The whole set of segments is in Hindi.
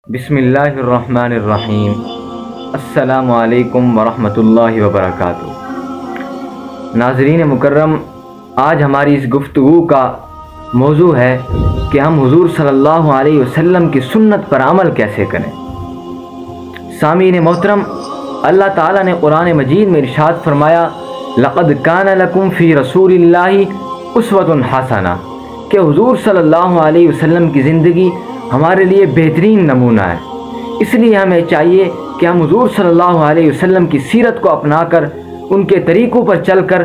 बिस्मिल्लाहिर्रहमानिर्रहीम। अस्सलामु अलैकुम वरहमतुल्लाहि वबरकातुहू। नाज़रीन मुकर्रम, आज हमारी इस गुफ्तगू का मौजू है कि हम हुज़ूर सल्लल्लाहु अलैहि वसल्लम की सुन्नत पर अमल कैसे करें। सामीन मोहतरम, अल्लाह ताला ने कुरान मजीद में इरशाद फरमाया, लक़द कान लकुम फ़ी रसूलिल्लाहि उस्वतुन हसना, कि हुज़ूर सल्लल्लाहु अलैहि वसल्लम की ज़िंदगी हमारे लिए बेहतरीन नमूना है। इसलिए हमें चाहिए कि हम हुज़ूर सल्लल्लाहु अलैहि वसल्लम की सीरत को अपनाकर उनके तरीक़ों पर चलकर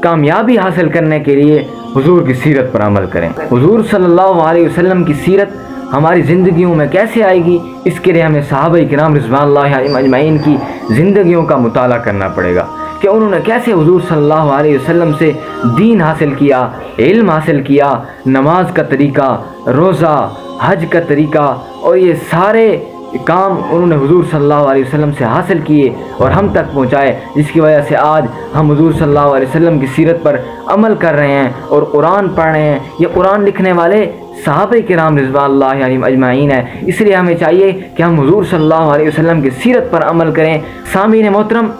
कामयाबी हासिल करने के लिए हुज़ूर की सीरत पर अमल करें। हुज़ूर सल्लल्लाहु अलैहि वसल्लम की सीरत हमारी ज़िंदगियों में कैसे आएगी, इसके लिए हमें सहाबा किराम रिज़वानुल्लाहि अलैहिम अजमईन की ज़िंदगियों का मुताला करना पड़ेगा कि उन्होंने कैसे हुज़ूर सल्लल्लाहु अलैहि वसल्लम से दीन हासिल किया, इल्म हासिल किया, नमाज का तरीक़ा, रोज़ा, हज का तरीक़ा, और ये सारे काम उन्होंने हुज़ूर सल्लल्लाहु अलैहि वसल्लम से हासिल किए और हम तक पहुँचाए, जिसकी वजह से आज हम हुज़ूर सल्लल्लाहु अलैहि वसल्लम की सीरत पर अमल कर रहे हैं और कुरान पढ़ रहे हैं। ये कुरान लिखने वाले सहाबा किराम रिज़वानुल्लाहि अलैहिम अजमईन है। इसलिए हमें चाहिए कि हम हुज़ूर सल्लल्लाहु अलैहि वसल्लम की सीरत पर अमल करें। सामीन मोहतरम,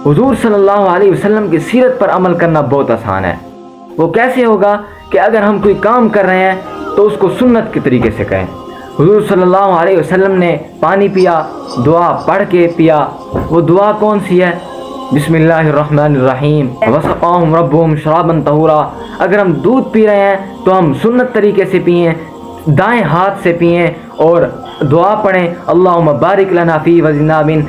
हुज़ूर सल्लल्लाहु अलैहि वसल्लम की सीरत पर अमल करना बहुत आसान है। वो कैसे होगा कि अगर हम कोई काम कर रहे हैं तो उसको सुन्नत के तरीके से करें। हुज़ूर सल्लल्लाहु अलैहि वसल्लम ने पानी पिया, दुआ पढ़ के पिया। वो दुआ कौन सी है? बिस्मिल्लाहिर्रहमानिर्रहीम, वसक़ाहुम रब्बुहुम शराबन तहूरा। अगर हम दूध पी रहे हैं तो हम सुन्नत तरीके से पिएं, दाएं हाथ से पिएं और दुआ पढ़ें, अल्लाहुम्मा बारिक लना फ़ी वज़िदना मिन।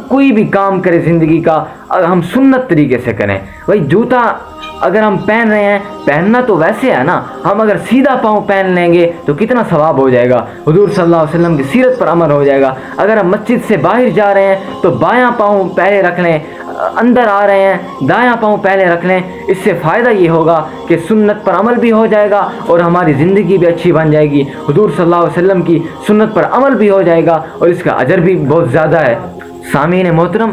कोई भी काम करें ज़िंदगी का, अगर हम सुन्नत तरीके से करें। भाई जूता अगर हम पहन रहे हैं, पहनना तो वैसे है ना, हम अगर सीधा पाँव पहन लेंगे तो कितना सवाब हो जाएगा, हुज़ूर सल्लल्लाहु अलैहि वसल्लम की सीरत पर अमल हो जाएगा। अगर हम मस्जिद से बाहर जा रहे हैं तो बायां पाँव पहले रख लें, अंदर आ रहे हैं दायां पाँव पहले रख लें। इससे फ़ायदा ये होगा कि सुन्नत पर अमल भी हो जाएगा और हमारी ज़िंदगी भी अच्छी बन जाएगी। हुज़ूर सल्लल्लाहु अलैहि वसल्लम की सुन्नत पर अमल भी हो जाएगा और इसका अजर भी बहुत ज़्यादा है। सामीन मोहतरम,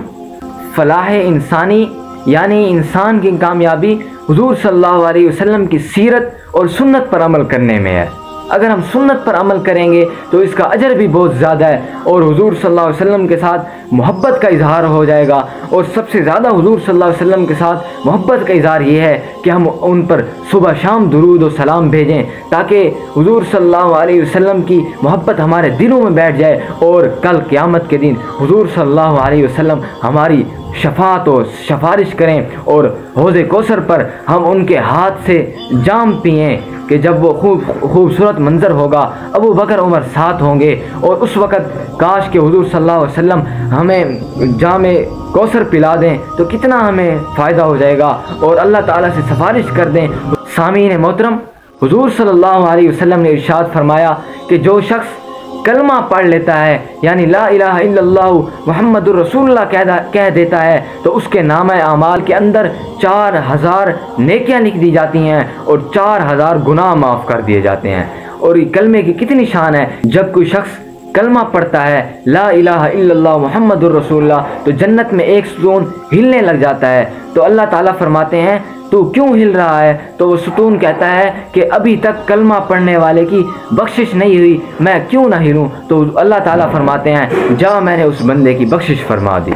फ़लाह इंसानी यानी इंसान की कामयाबी हुज़ूर सल्लल्लाहु अलैहि वसल्लम की सीरत और सुन्नत पर अमल करने में है। अगर हम सुन्नत पर अमल करेंगे तो इसका अजर भी बहुत ज़्यादा है और हुज़ूर सल्लल्लाहु अलैहि वसल्लम के साथ मोहब्बत का इजहार हो जाएगा। और सबसे ज़्यादा हुज़ूर सल्लल्लाहु अलैहि वसल्लम के साथ मोहब्बत का इजहार ये है कि हम उन पर सुबह शाम दुरूद और सलाम भेजें, ताकि हुज़ूर सल्लल्लाहु अलैहि वसल्लम की मोहब्बत हमारे दिलों में बैठ जाए और कल क़यामत के दिन हुज़ूर सल्लल्लाहु अलैहि वसल्लम हमारी शफात और सिफारिश करें और हौज़े कौसर पर हम उनके हाथ से जाम पिएँ कि जब वो खूबसूरत मंज़र होगा, अबू बकर उमर साथ होंगे और उस वक़्त काश के हुज़ूर सल्लल्लाहु अलैहि वसल्लम हमें जामे कौसर पिला दें तो कितना हमें फ़ायदा हो जाएगा और अल्लाह ताला से सिफारिश कर दें। सामीन मोहतरम, हुज़ूर सल्लल्लाहु अलैहि वसल्लम ने इरशाद फरमाया कि जो शख्स कलमा पढ़ लेता है यानी ला इलाहा इल्लल्लाहु मुहम्मदुर रसूलुल्लाह कह देता है तो उसके नामे आमाल के अंदर 4000 नेकियां लिख दी जाती हैं और 4000 गुनाह माफ़ कर दिए जाते हैं। और ये कलमे की कितनी शान है। जब कोई शख्स कलमा पढ़ता है ला इलाहा इल्लल्लाह मुहम्मदुर रसूलुल्लाह तो जन्नत में एक सुतून हिलने लग जाता है। तो अल्लाह ताला फरमाते हैं तू क्यों हिल रहा है? तो वो सुतून कहता है कि अभी तक कलमा पढ़ने वाले की बख्शिश नहीं हुई, मैं क्यों ना हिलूं? तो अल्लाह ताला फरमाते हैं जा मैंने उस बंदे की बख्शिश फरमा दी।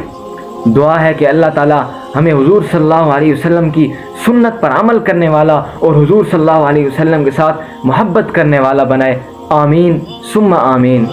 दुआ है कि अल्लाह ताला हमें हुज़ूर सल्लल्लाहु अलैहि वसल्लम की सुन्नत पर अमल करने वाला और हुज़ूर सल्लल्लाहु अलैहि वसल्लम के साथ मोहब्बत करने वाला बनाए। आमीन सुम्मा आमीन।